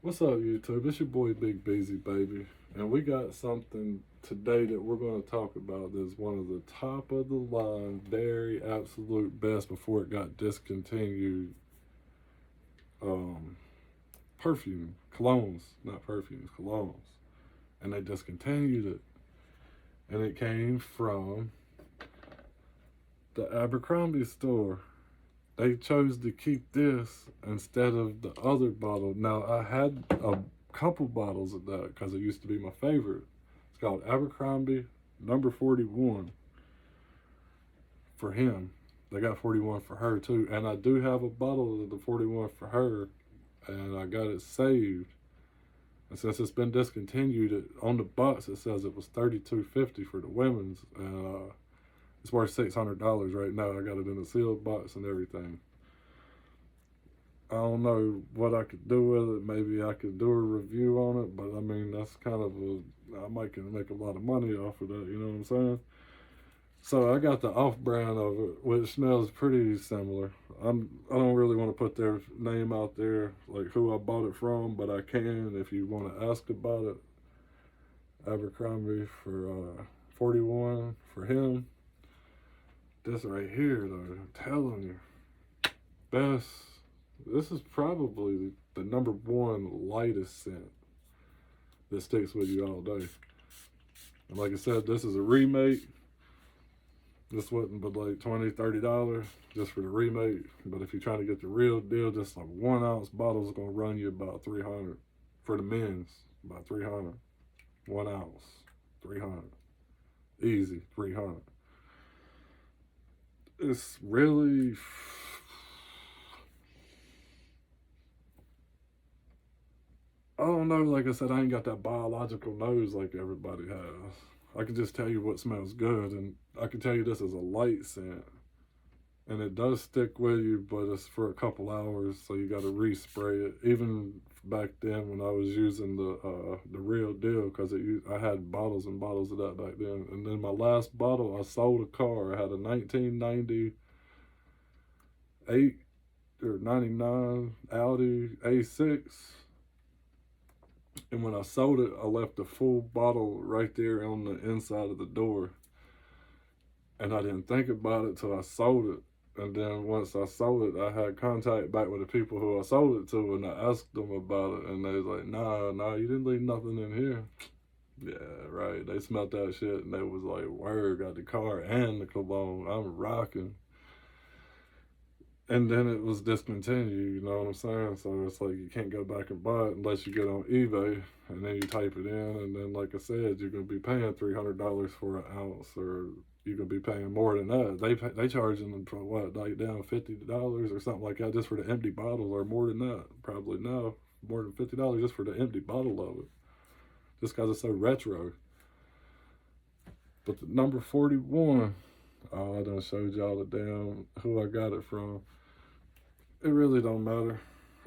What's up, YouTube? It's your boy Big Beezy, baby. And we got something today that we're going to talk about that's one of the top of the line, very absolute best before it got discontinued. Um, Perfume, colognes, not perfumes, colognes. And they discontinued it. And it came from the Abercrombie store. They chose to keep this instead of the other bottle. Now, I had a couple bottles of that because it used to be my favorite. It's called Abercrombie number 41 for him. They got 41 for her too. And I do have a bottle of the 41 for her, and I got it saved. And since it's been discontinued, on the box it says it was $32.50 for the women's, and it's worth $600 right now. I got it in a sealed box and everything. I don't know what I could do with it. Maybe I could do a review on it, but I mean, that's kind of I might can make a lot of money off of that, you know what I'm saying? So I got the off-brand of it, which smells pretty similar. I don't really want to put their name out there, like who I bought it from, but I can if you want to ask about it. Abercrombie for 41 for him. This right here, though, I'm telling you, best. This is probably the number one lightest scent that sticks with you all day. And like I said, this is a remake. This wasn't but like $20-$30 just for the remake. But if you're trying to get the real deal, just like 1 ounce bottle is gonna run you about $300 for the men's. About $300, 1 ounce, $300, easy $300. It's really, I don't know, like I said, I ain't got that biological nose like everybody has. I can just tell you what smells good, and I can tell you this is a light scent. And it does stick with you, but it's for a couple hours, so you got to respray it. Even back then when I was using the real deal, because I had bottles and bottles of that back then. And then my last bottle, I sold a car. I had a 1998 or 99 Audi A6. And when I sold it, I left a full bottle right there on the inside of the door. And I didn't think about it till I sold it. And then once I sold it, I had contact back with the people who I sold it to, and I asked them about it, and they was like, nah, you didn't leave nothing in here. Yeah, right. They smelled that shit, and they was like, word, got the car and the cologne. I'm rocking. And then it was discontinued, you know what I'm saying? So it's like you can't go back and buy it unless you get on eBay, and then you type it in, and then like I said, you're gonna be paying $300 for an ounce, or you're gonna be paying more than that. They charging them for what, like down $50 or something like that just for the empty bottle, or more than that, probably now more than $50 just for the empty bottle of it, just because it's so retro. But the number 41, oh, I done showed y'all the damn who I got it from. It really don't matter.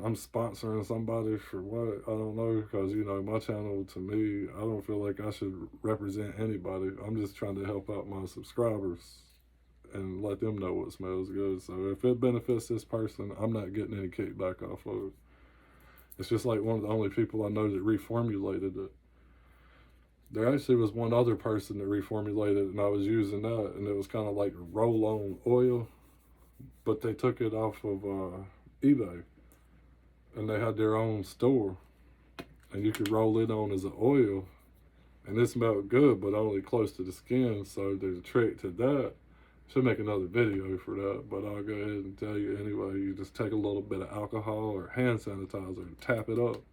I'm sponsoring somebody for what? I don't know, because, you know, my channel, to me, I don't feel like I should represent anybody. I'm just trying to help out my subscribers and let them know what smells good. So if it benefits this person, I'm not getting any kickback off of it. It's just like one of the only people I know that reformulated it. There actually was one other person that reformulated it, and I was using that, and it was kind of like roll-on oil, but they took it off of eBay, and they had their own store, and you could roll it on as an oil, and it smelled good, but only close to the skin. So there's a trick to that. Should make another video for that, but I'll go ahead and tell you anyway. You just take a little bit of alcohol or hand sanitizer and tap it up.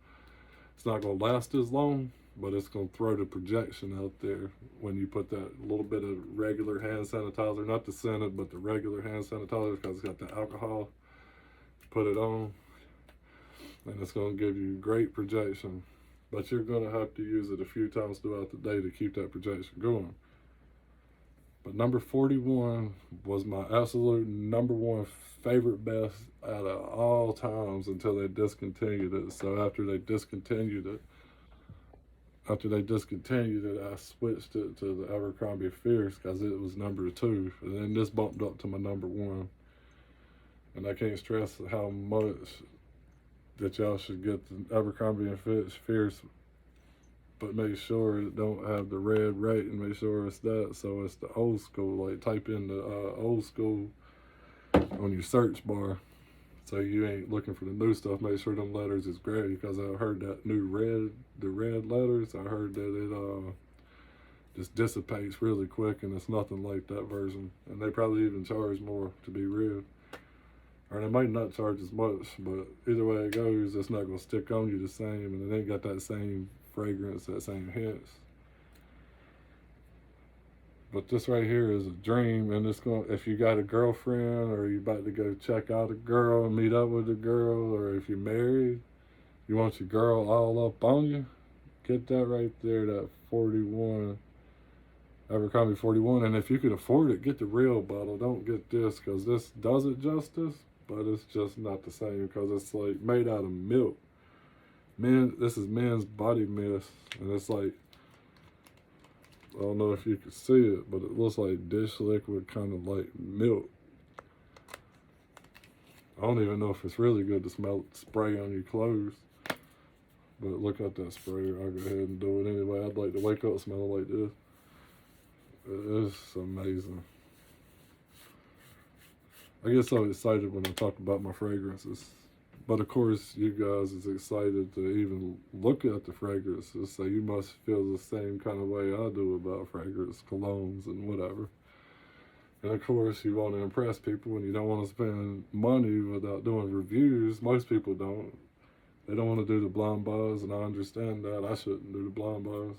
It's not going to last as long, but it's going to throw the projection out there when you put that little bit of regular hand sanitizer, not the scented, but the regular hand sanitizer, because it's got the alcohol. Put it on, and it's going to give you great projection. But you're going to have to use it a few times throughout the day to keep that projection going. But number 41 was my absolute number one favorite best out of all times until they discontinued it. So after they discontinued it, I switched it to the Abercrombie Fierce because it was number 2. And then this bumped up to my number 1. And I can't stress how much that y'all should get the Abercrombie and Fitch Fierce, but make sure it don't have the red rating. Make sure it's that. So it's the old school. Like type in the old school on your search bar. So you ain't looking for the new stuff. Make sure them letters is gray, because I heard that the red letters, I heard that it just dissipates really quick, and it's nothing like that version. And they probably even charge more, to be real. Or they might not charge as much, but either way it goes, it's not gonna stick on you the same, and it ain't got that same fragrance, that same hints. But this right here is a dream, and it's going. If you got a girlfriend, or you about to go check out a girl, meet up with a girl, or if you're married, you want your girl all up on you, get that right there, that 41, Abercrombie 41. And if you could afford it, get the real bottle. Don't get this, because this does it justice, but it's just not the same, because it's like made out of milk. This is men's body mist, and it's like, I don't know if you can see it, but it looks like dish liquid, kind of like milk. I don't even know if it's really good to spray on your clothes. But look at that sprayer. I'll go ahead and do it anyway. I'd like to wake up smelling like this. It's amazing. I get so excited when I talk about my fragrances. But of course, you guys is excited to even look at the fragrances, so you must feel the same kind of way I do about fragrance, colognes, and whatever. And of course, you want to impress people, and you don't want to spend money without doing reviews. Most people don't. They don't want to do the blind buys, and I understand that. I shouldn't do the blind buys.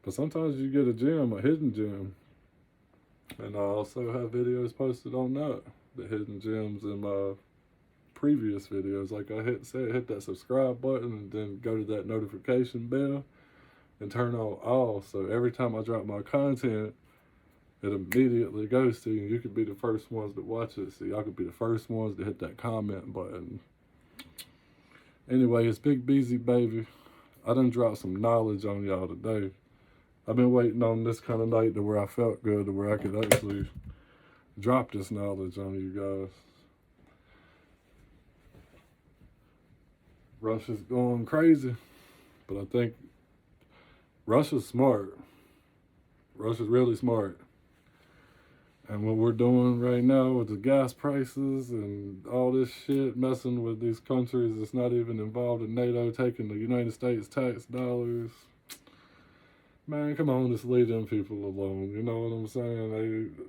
But sometimes you get a gem, a hidden gem. And I also have videos posted on that, the hidden gems in my previous videos. Like I hit that subscribe button, and then go to that notification bell and turn on all. So every time I drop my content, it immediately goes to you. You could be the first ones to watch it. So y'all could be the first ones to hit that comment button. Anyway, it's Big Beezy, baby. I done dropped some knowledge on y'all today. I've been waiting on this kind of night to where I felt good, to where I could actually drop this knowledge on you guys. Russia's going crazy, but I think Russia's smart. Russia's really smart. And what we're doing right now with the gas prices and all this shit, messing with these countries that's not even involved in NATO, taking the United States tax dollars. Man, come on, just leave them people alone. You know what I'm saying? They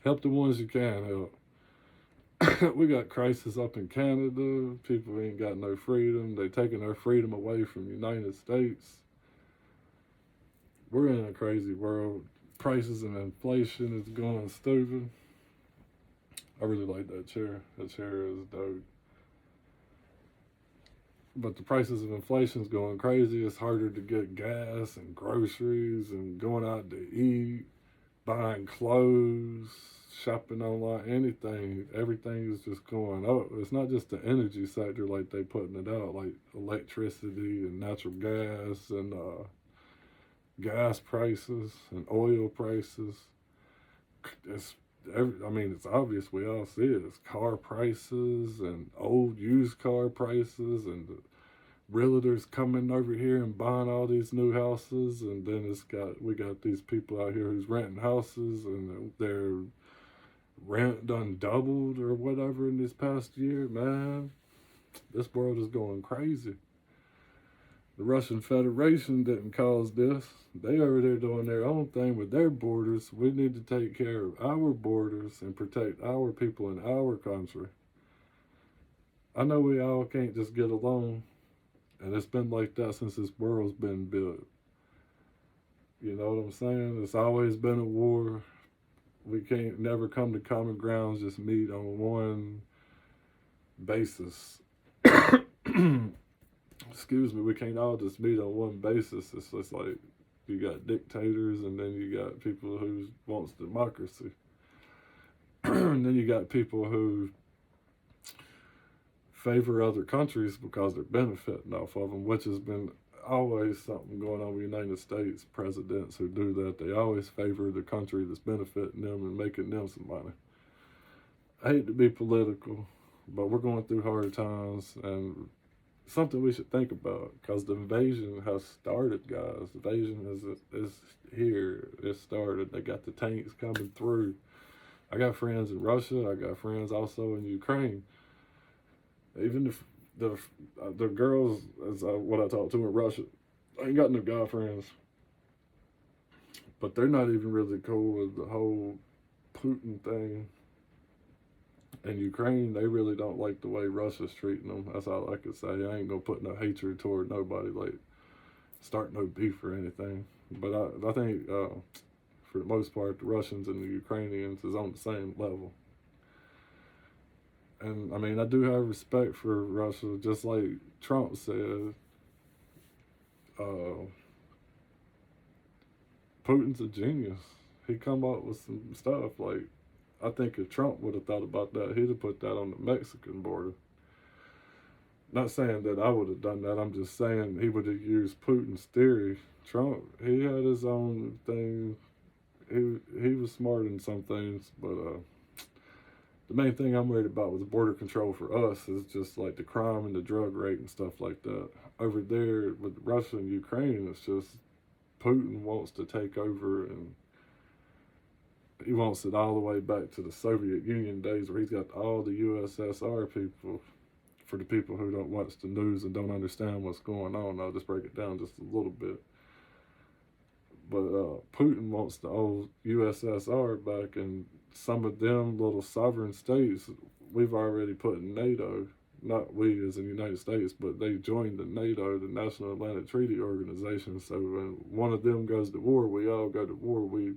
help the ones you can help. We got crisis up in Canada. People ain't got no freedom. They taking our freedom away from the United States. We're in a crazy world. Prices and inflation is going stupid. I really like that chair. That chair is dope. But the prices of inflation is going crazy. It's harder to get gas and groceries and going out to eat, buying clothes, shopping online, anything. Everything is just going up. It's not just the energy sector like they putting it out, like electricity and natural gas and gas prices and oil prices. It's obvious, we all see it. It's car prices and old used car prices, and the realtors coming over here and buying all these new houses, and then we got these people out here who's renting houses, and their rent done doubled or whatever in this past year. Man, this world is going crazy. The Russian Federation didn't cause this. They over there doing their own thing with their borders. We need to take care of our borders and protect our people in our country. I know we all can't just get along, and it's been like that since this world's been built. You know what I'm saying? It's always been a war. We can't never come to common grounds, just meet on one basis. Excuse me, we can't all just meet on one basis. It's just like you got dictators, and then you got people who wants democracy. And then you got people who favor other countries because they're benefiting off of them, which has been always something going on with United States presidents who do that. They always favor the country that's benefiting them and making them some money. I hate to be political, but we're going through hard times, and something we should think about, because the invasion has started, guys. The invasion is here. It started. They got the tanks coming through. I got friends in Russia. I got friends also in Ukraine. Even if the girls, as what I talked to in Russia, I ain't got no guy friends, but they're not even really cool with the whole Putin thing. In Ukraine, they really don't like the way Russia's treating them. That's all I could say. I ain't gonna put no hatred toward nobody, like start no beef or anything. But I think for the most part, the Russians and the Ukrainians is on the same level. And I mean, I do have respect for Russia, just like Trump said. Putin's a genius. He come up with some stuff like, I think if Trump would have thought about that, he'd have put that on the Mexican border. Not saying that I would have done that. I'm just saying he would have used Putin's theory. Trump, he had his own thing. He was smart in some things, but the main thing I'm worried about with border control for us is just like the crime and the drug rate and stuff like that. Over there with Russia and Ukraine, it's just Putin wants to take over, and he wants it all the way back to the Soviet Union days, where he's got all the USSR people. For the people who don't watch the news and don't understand what's going on, I'll just break it down just a little bit. But Putin wants the old USSR back, and some of them little sovereign states we've already put in NATO. Not we as in the United States, but they joined the NATO, the National Atlantic Treaty Organization. So when one of them goes to war, we all go to war. We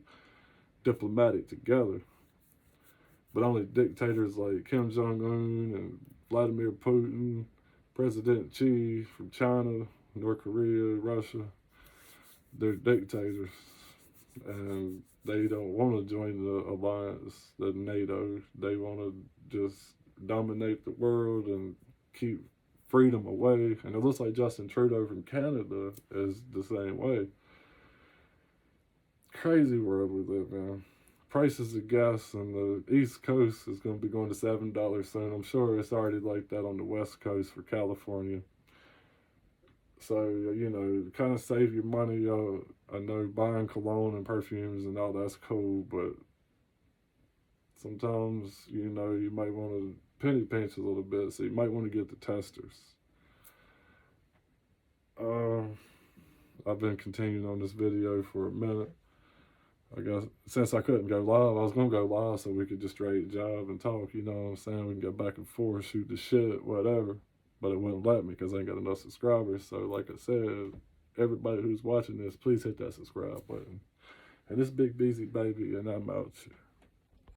diplomatic together. But only dictators like Kim Jong-un and Vladimir Putin, President Xi from China, North Korea, Russia, they're dictators. And they don't want to join the alliance, the NATO. They want to just dominate the world and keep freedom away. And it looks like Justin Trudeau from Canada is the same way. Crazy world we live in. Prices of gas on the East Coast is going to be going to $7 soon. I'm sure it's already like that on the West Coast for California. So, you know, kind of save your money. I know buying cologne and perfumes and all that's cool, but sometimes, you know, you might want to penny pinch a little bit, so you might want to get the testers. I've been continuing on this video for a minute. I guess since I couldn't go live, I was going to go live so we could just straight jive and talk, you know what I'm saying? We can go back and forth, shoot the shit, whatever. But it wouldn't let me because I ain't got enough subscribers. So like I said, everybody who's watching this, please hit that subscribe button. And this Big Beezy Baby, and I'm out.